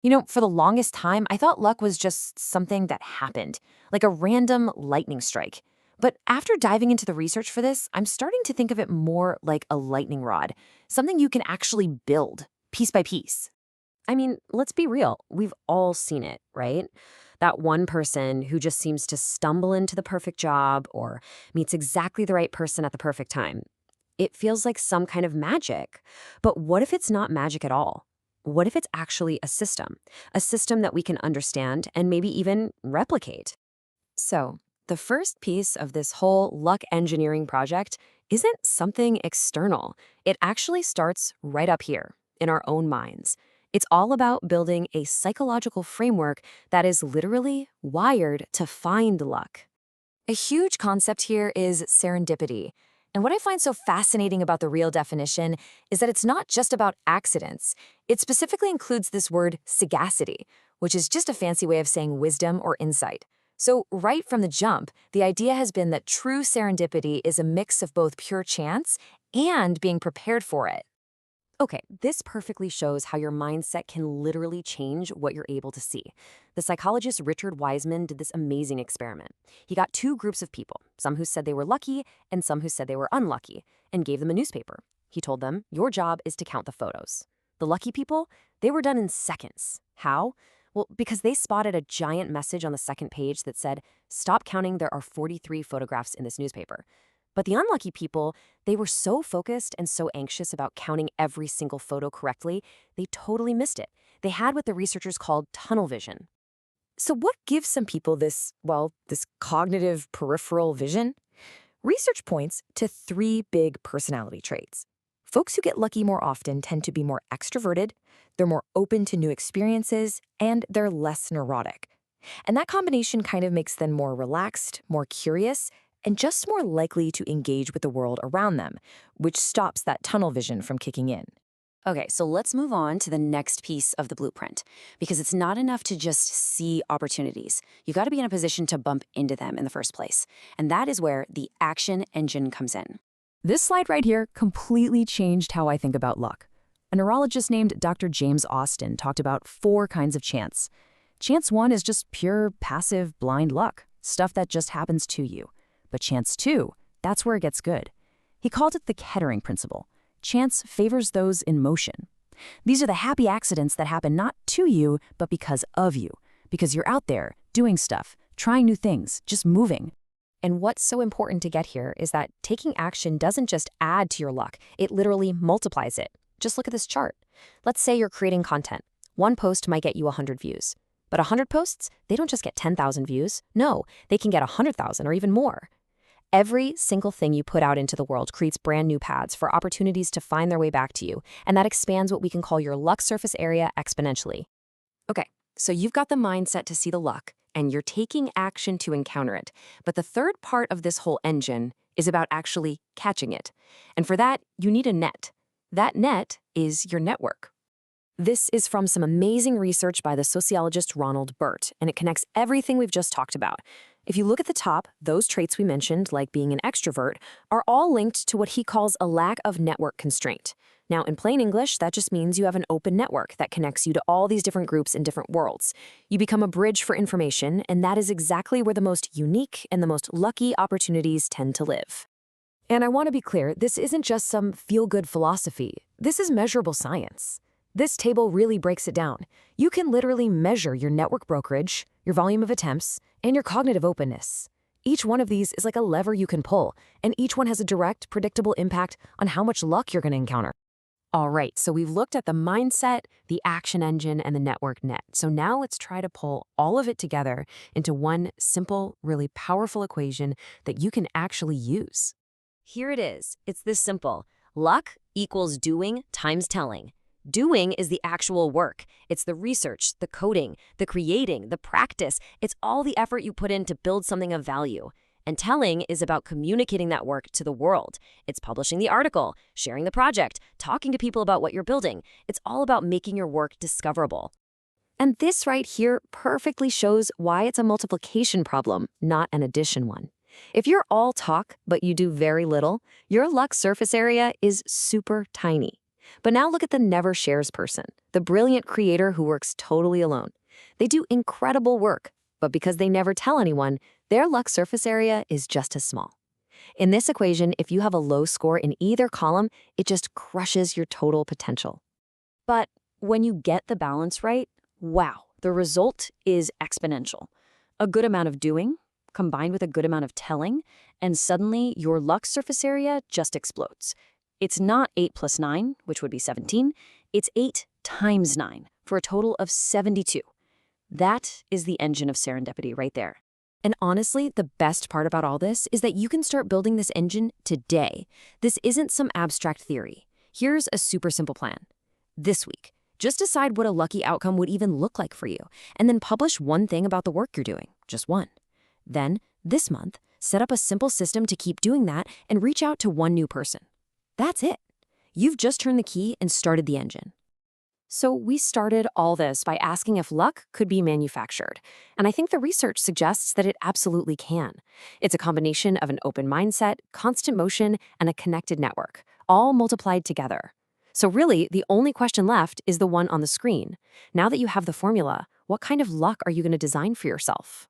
For the longest time, I thought luck was just something that happened, like a random lightning strike. But after diving into the research for this, I'm starting to think of it more like a lightning rod, something you can actually build piece by piece. I mean, let's be real. We've all seen it, right? That one person who just seems to stumble into the perfect job or meets exactly the right person at the perfect time. It feels like some kind of magic. But what if it's not magic at all? What if it's actually a system? A system that we can understand and maybe even replicate? So, the first piece of this whole luck engineering project isn't something external. It actually starts right up here in our own minds. It's all about building a psychological framework that is literally wired to find luck. A huge concept here is serendipity. And what I find so fascinating about the real definition is that it's not just about accidents. It specifically includes this word sagacity, which is just a fancy way of saying wisdom or insight. So right from the jump, the idea has been that true serendipity is a mix of both pure chance and being prepared for it. Okay, this perfectly shows how your mindset can literally change what you're able to see. The psychologist Richard Wiseman did this amazing experiment. He got two groups of people, some who said they were lucky and some who said they were unlucky, and gave them a newspaper. He told them, your job is to count the photos. The lucky people, they were done in seconds. How? Well, because they spotted a giant message on the second page that said, stop counting, there are 43 photographs in this newspaper. But the unlucky people, they were so focused and so anxious about counting every single photo correctly, they totally missed it. They had what the researchers called tunnel vision. So what gives some people this cognitive peripheral vision? Research points to three big personality traits. Folks who get lucky more often tend to be more extroverted, they're more open to new experiences, and they're less neurotic. And that combination kind of makes them more relaxed, more curious, and just more likely to engage with the world around them, which stops that tunnel vision from kicking in. Okay, so let's move on to the next piece of the blueprint, because it's not enough to just see opportunities. You got to be in a position to bump into them in the first place. And that is where the action engine comes in. This slide right here completely changed how I think about luck. A neurologist named Dr. James Austin talked about 4 kinds of chance. Chance 1 is just pure, passive, blind luck, stuff that just happens to you. But chance 2, that's where it gets good. He called it the Kettering principle. Chance favors those in motion. These are the happy accidents that happen not to you, but because of you. Because you're out there, doing stuff, trying new things, just moving. And what's so important to get here is that taking action doesn't just add to your luck, it literally multiplies it. Just look at this chart. Let's say you're creating content. One post might get you 100 views. But 100 posts, they don't just get 10,000 views. No, they can get 100,000 or even more. Every single thing you put out into the world creates brand new paths for opportunities to find their way back to you, and that expands what we can call your luck surface area exponentially. Okay, so you've got the mindset to see the luck, and you're taking action to encounter it. But the third part of this whole engine is about actually catching it. And for that, you need a net. That net is your network. This is from some amazing research by the sociologist Ronald Burt, and it connects everything we've just talked about. If you look at the top, those traits we mentioned, like being an extrovert, are all linked to what he calls a lack of network constraint. Now, in plain English, that just means you have an open network that connects you to all these different groups in different worlds. You become a bridge for information, and that is exactly where the most unique and the most lucky opportunities tend to live. And I want to be clear, this isn't just some feel-good philosophy. This is measurable science. This table really breaks it down. You can literally measure your network brokerage, your volume of attempts, and your cognitive openness. Each one of these is like a lever you can pull, and each one has a direct, predictable impact on how much luck you're going to encounter. All right, so we've looked at the mindset, the action engine, and the network net. So now let's try to pull all of it together into one simple, really powerful equation that you can actually use. Here it is. It's this simple. Luck equals doing times telling. Doing is the actual work. It's the research, the coding, the creating, the practice. It's all the effort you put in to build something of value. And telling is about communicating that work to the world. It's publishing the article, sharing the project, talking to people about what you're building. It's all about making your work discoverable. And this right here perfectly shows why it's a multiplication problem, not an addition one. If you're all talk, but you do very little, your luck surface area is super tiny. But now look at the never shares person, the brilliant creator who works totally alone. They do incredible work, but because they never tell anyone, their luck surface area is just as small. In this equation, if you have a low score in either column, it just crushes your total potential. But when you get the balance right, wow, the result is exponential. A good amount of doing, combined with a good amount of telling, and suddenly your luck surface area just explodes. It's not 8 plus 9, which would be 17, it's 8 times 9, for a total of 72. That is the engine of serendipity right there. And honestly, the best part about all this is that you can start building this engine today. This isn't some abstract theory. Here's a super simple plan. This week, just decide what a lucky outcome would even look like for you, and then publish one thing about the work you're doing, just one. Then, this month, set up a simple system to keep doing that and reach out to one new person. That's it. You've just turned the key and started the engine. So we started all this by asking if luck could be manufactured. And I think the research suggests that it absolutely can. It's a combination of an open mindset, constant motion, and a connected network, all multiplied together. So really, the only question left is the one on the screen. Now that you have the formula, what kind of luck are you going to design for yourself?